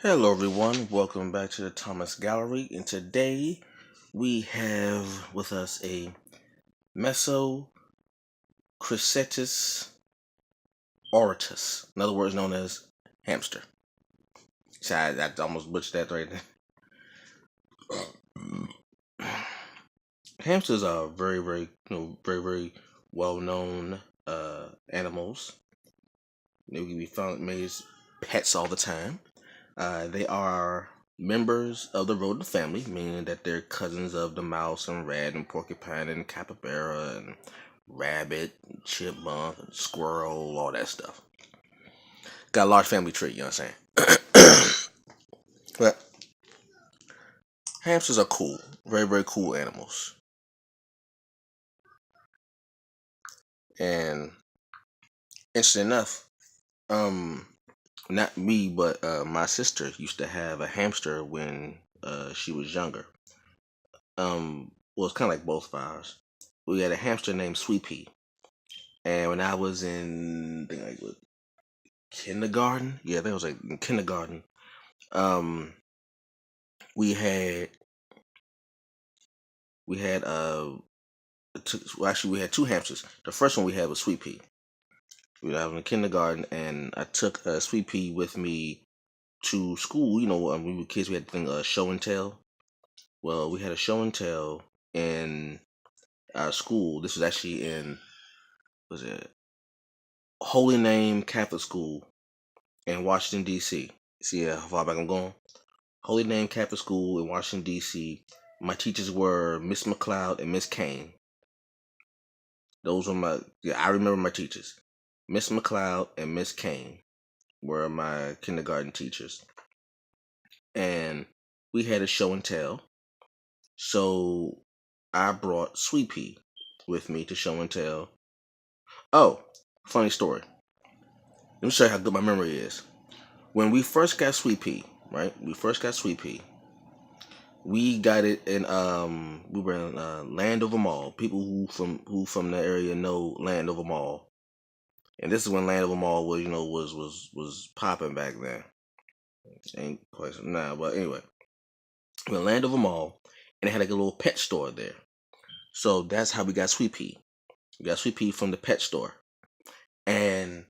Hello, everyone. Welcome back to the Thomas Gallery. And today we have with us a Mesocricetus auratus, in other words, known as hamster. So I almost butchered that right there. Hamsters are very well-known animals. They can be found made as pets all the time. They are members of the rodent family, meaning that they're cousins of the mouse and rat and porcupine and capybara and rabbit, and chipmunk, and squirrel, all that stuff. Got a large family tree, you know what I'm saying? But hamsters are cool, very cool animals. And interesting enough, um, not me, but my sister used to have a hamster when she was younger. Well, it's kind of like both of ours. We had a hamster named Sweet Pea, and when I was in, I think like what, kindergarten, yeah, that was like in kindergarten. Um, we had we had well, actually we had two hamsters. The first one we had was Sweet Pea. I was in kindergarten, and I took Sweet Pea with me to school. You know, when we were kids, we had the thing show and tell. Well, we had a show and tell in our school. This was actually in, was it Holy Name Catholic School in Washington D.C. See how far back I'm going. Holy Name Catholic School in Washington D.C. My teachers were Miss McLeod and Miss Kane. Those were I remember my teachers. Miss McLeod and Miss Kane were my kindergarten teachers, and we had a show and tell. So I brought Sweet Pea with me to show and tell. Oh, funny story. Let me show you how good my memory is. When we first got Sweet Pea, right? We first got Sweet Pea. We got it in we were in Landover Mall. People who from the area know Landover Mall. And this is when Landover Mall was, was popping back then. Ain't quite now, but anyway. We went Landover Mall, and it had like a little pet store there. So that's how we got Sweet Pea. We got Sweet Pea from the pet store. And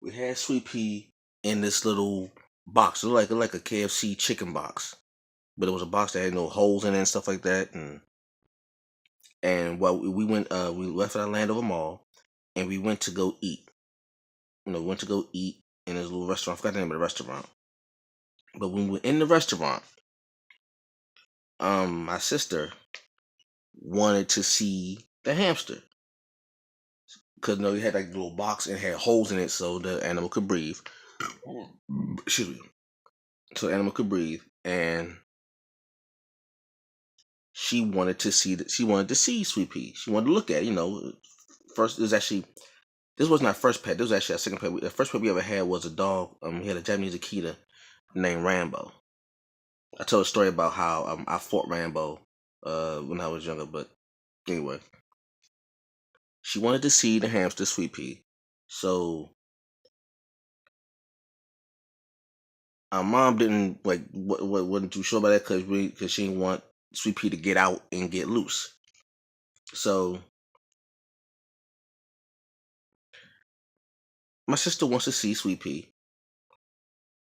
we had Sweet Pea in this little box. It looked like a KFC chicken box. But it was a box that had no holes in it and stuff like that. And while we went, we left at Landover Mall, and we went to go eat. We went to go eat in this little restaurant. I forgot the name of the restaurant. But when we were in the restaurant, my sister wanted to see the hamster because it had like a little box and had holes in it so the animal could breathe. Excuse me. So the animal could breathe, and she wanted to see that. She wanted to see Sweet Pea. She wanted to look at it. First it was actually this wasn't our first pet. This was actually our second pet. The first pet we ever had was a dog. We had a Japanese Akita named Rambo. I told a story about how I fought Rambo when I was younger, but anyway, she wanted to see the hamster Sweet Pea. So our mom didn't wasn't too sure about that because she didn't want Sweet Pea to get out and get loose. So my sister wants to see Sweet Pea.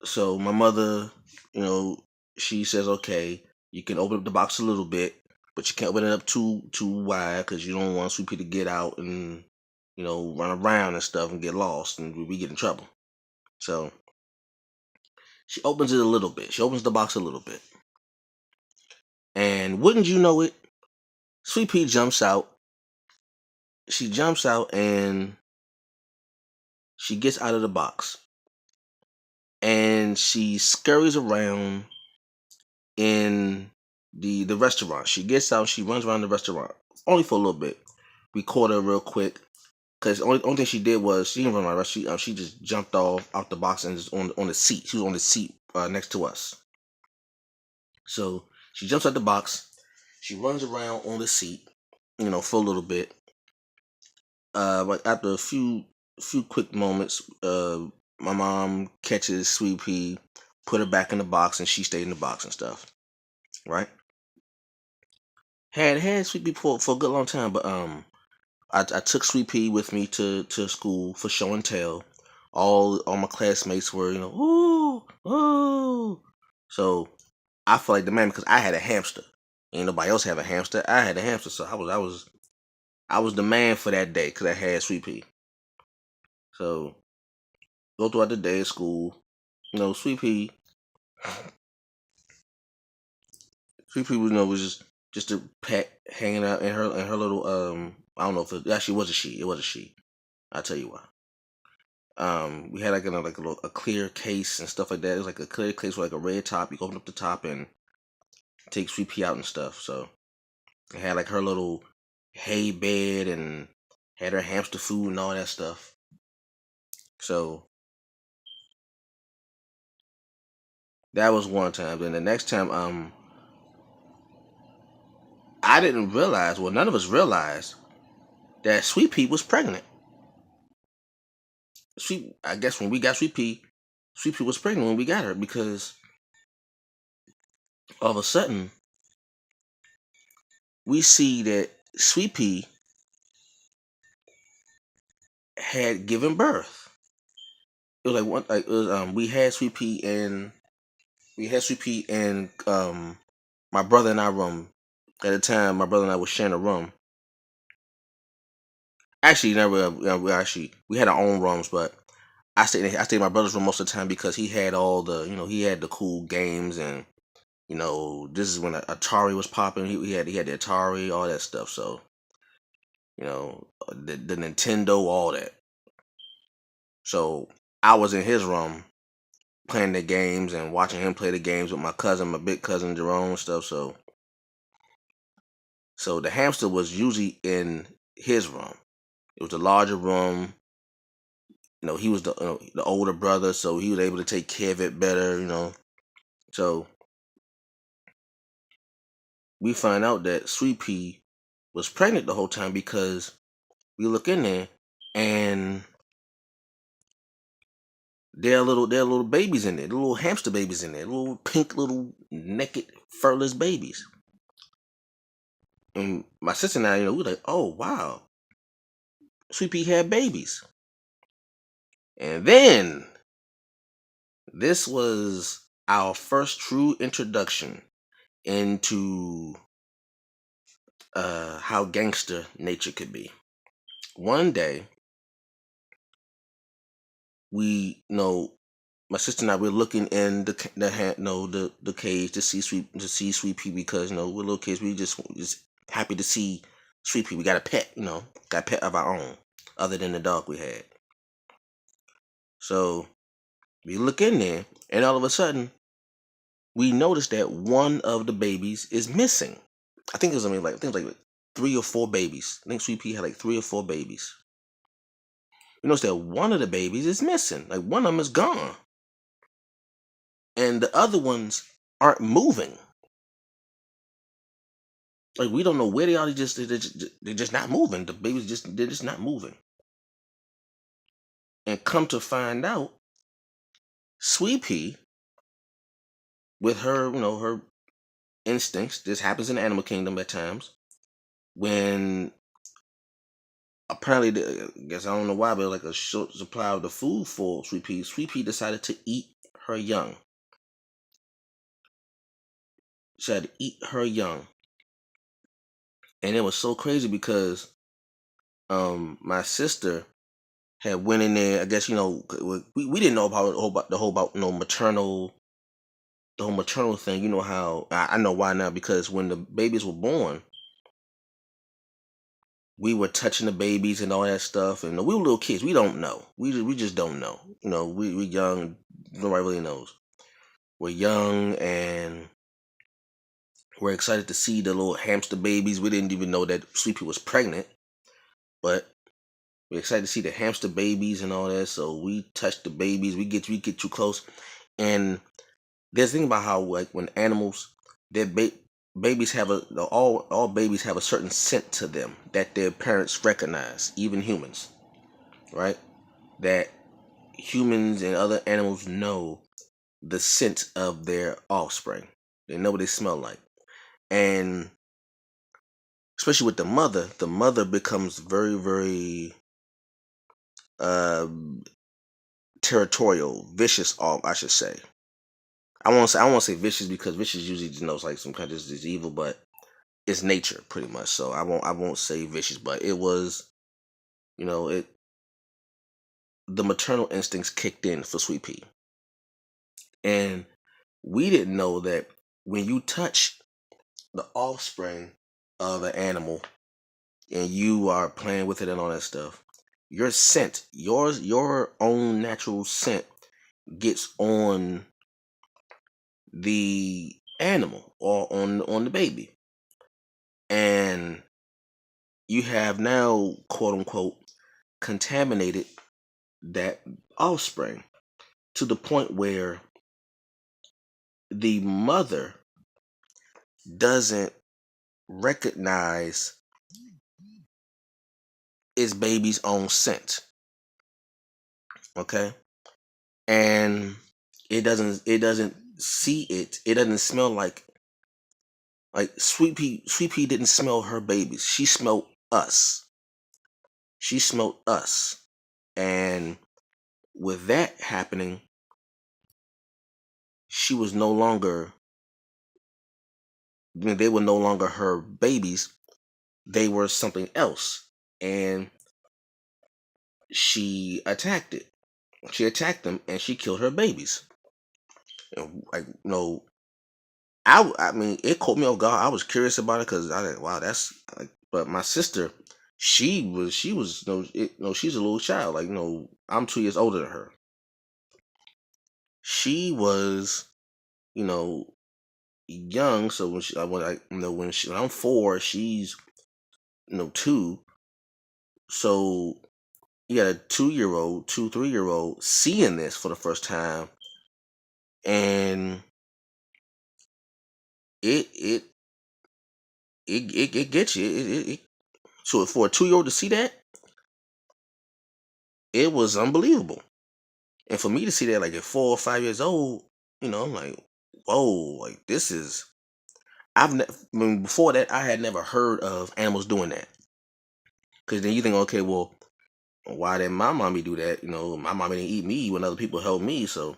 So my mother, she says, okay, you can open up the box a little bit, but you can't open it up too wide because you don't want Sweet Pea to get out and run around and stuff and get lost and we get in trouble. So she opens it a little bit. She opens the box a little bit, and wouldn't you know it, Sweet Pea jumps out. She jumps out and she gets out of the box and she scurries around in the restaurant. She gets out, she runs around the restaurant only for a little bit. We caught her real quick because only thing she did was she didn't run around. She just jumped off out the box and just on the seat. She was on the seat next to us. So she jumps out the box. She runs around on the seat, for a little bit. But after a few quick moments, my mom catches Sweet Pea, put her back in the box, and she stayed in the box and stuff. Right? Had Sweet Pea for a good long time, but I took Sweet Pea with me to school for show and tell. All my classmates were, ooh, ooh. So I felt like the man because I had a hamster. Ain't nobody else have a hamster. I had a hamster, so I was the man for that day because I had Sweet Pea. So go throughout the day at school, Sweet Pea, was just a pet hanging out in her little I don't know if it actually was a she. It was a she. I'll tell you why. We had like a clear case and stuff like that. It was like a clear case with like a red top. You open up the top and take Sweet Pea out and stuff. So it had like her little hay bed and had her hamster food and all that stuff. So that was one time. Then the next time, I didn't realize. Well, none of us realized that Sweet Pea was pregnant. I guess when we got Sweet Pea was pregnant when we got her because all of a sudden we see that Sweet Pea had given birth. It was like one like it was, we had Sweet Pea in my brother and I room. At the time my brother and I was sharing a room. Actually never we had our own rooms, but I stayed in my brother's room most of the time because he had all the he had the cool games, and this is when Atari was popping. He had the Atari, all that stuff. So the Nintendo, all that. So I was in his room playing the games and watching him play the games with my big cousin Jerome and stuff. So the hamster was usually in his room. It was the larger room. He was the older brother, so he was able to take care of it better. So we find out that Sweet Pea was pregnant the whole time because we look in there and there are little babies in there, little hamster babies in there, little pink, little naked, furless babies. And my sister and I, we were like, oh wow, Sweet Pea had babies. And then this was our first true introduction into how gangster nature could be. One day, my sister and I were looking in the cage to see Sweet Pea because we're little kids. We just happy to see Sweet Pea. We got a pet, got a pet of our own, other than the dog we had. So we look in there, and all of a sudden, we noticed that one of the babies is missing. I think it was like 3 or 4 babies. I think Sweet Pea had like 3 or 4 babies. We noticed that one of the babies is missing. Like one of them is gone, and the other ones aren't moving. Like we don't know where they are. They're just not moving. The babies they're just not moving. And come to find out, Sweet Pea, with her her instincts. This happens in the animal kingdom at times. When apparently, I guess I don't know why, but like a short supply of the food for Sweet Pea. Sweet Pea decided to eat her young. She had to eat her young, and it was so crazy because my sister had went in there. I guess we didn't know about the whole about maternal, the whole maternal thing. You know how I know why now, because when the babies were born, we were touching the babies and all that stuff, and we were little kids. We don't know. We just don't know. We young. Nobody really knows. We're young and we're excited to see the little hamster babies. We didn't even know that Sweet Pea was pregnant, but we're excited to see the hamster babies and all that. So we touch the babies. We get too close, and there's a thing about how like when animals, their babies have all babies have a certain scent to them that their parents recognize, even humans, right? That humans and other animals know the scent of their offspring. They know what they smell like. And especially with the mother becomes very, very uh, territorial, vicious, I should say. I won't say vicious, because vicious usually denotes like some kind of just evil, but it's nature pretty much. So I won't say vicious, but it was, it the maternal instincts kicked in for Sweet Pea. And we didn't know that when you touch the offspring of an animal and you are playing with it and all that stuff, your scent, your own natural scent gets on the animal or on the baby. And you have now, quote unquote, contaminated that offspring to the point where the mother doesn't recognize its baby's own scent. Okay? And it doesn't see it. It doesn't smell like Sweet Pea didn't smell her babies. She smelled us. She smelled us. And with that happening, she was no longer, they were no longer her babies. They were something else. And she attacked it. She attacked them and she killed her babies. Like, I mean, it caught me off guard. I was curious about it because I like, wow, that's like. But my sister, she was she's a little child. Like, I'm 2 years older than her. She was, you know, young. So when I'm 4, she's 2. So you got a 2-year-old, 3-year-old seeing this for the first time, and it it it gets you. So for a 2-year-old to see that, it was unbelievable. And for me to see that like at 4 or 5 years old, I'm like, whoa, like this is. I mean, before that, I had never heard of animals doing that. Because then you think, okay, well, why didn't my mommy do that? My mommy didn't eat me when other people helped me. So,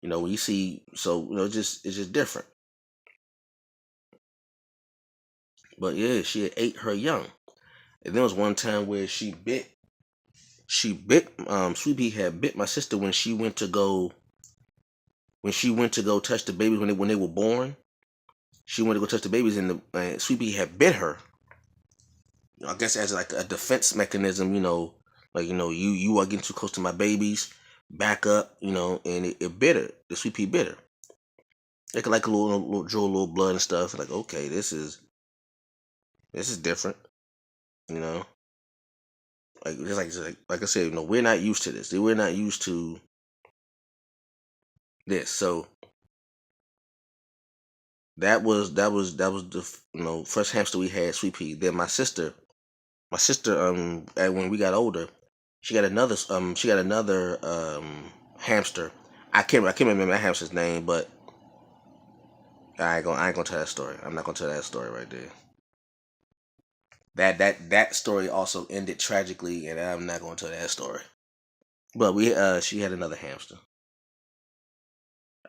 when you see, so it's just different. But yeah, she had ate her young. And there was one time where Sweet Pea had bit my sister when she went to go touch the babies when they were born. She went to go touch the babies, and Sweet Pea had bit her. I guess as like a defense mechanism, like you are getting too close to my babies, back up, and it bit her. The Sweet Pea bit her. It could like draw a little blood and stuff. Like, okay, this is different, you know. Like I said, we're not used to this. We're not used to this. So that was the first hamster we had, Sweet Pea. Then my sister when we got older, she got another hamster. I can't remember that hamster's name, but I ain't gonna tell that story. I'm not gonna tell that story right there. That story also ended tragically, and I'm not gonna tell that story. But she had another hamster.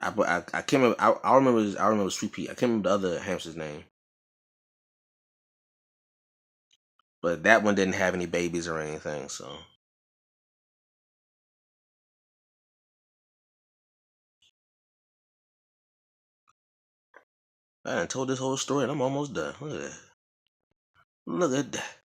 I can't remember. I remember Sweet Pea. I can't remember the other hamster's name, but that one didn't have any babies or anything. So I done told this whole story, and I'm almost done. Look at that. Look at that.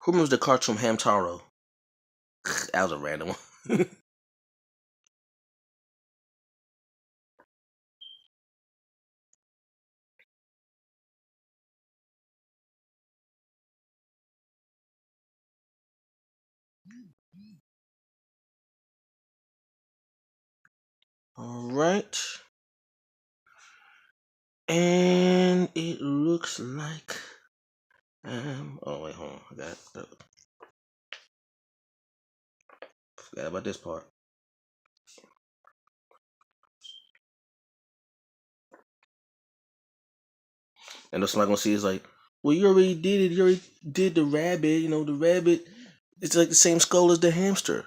Who remembers the cartoon Hamtaro? That was a random one. All right. And it looks like oh wait, hold on. Forgot about this part. And somebody gonna see is like, well, you already did it. You already did the rabbit. You know, the rabbit, it's like the same skull as the hamster.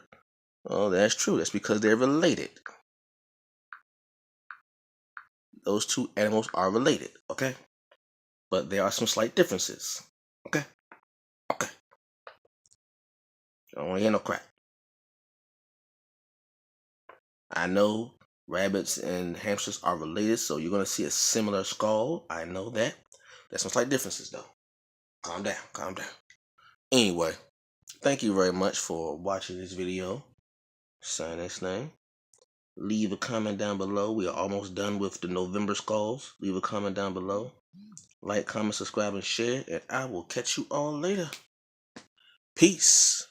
Oh, that's true. That's because they're related. Those two animals are related, okay? But there are some slight differences. Okay? Okay. I don't want to hear no crap. I know rabbits and hamsters are related, so you're going to see a similar skull. I know that. There's some slight differences, though. Calm down. Calm down. Anyway, thank you very much for watching this video. Sign this name. Leave a comment down below. We are almost done with the November skulls. Leave a comment down below. Like, comment, subscribe, and share. And I will catch you all later. Peace.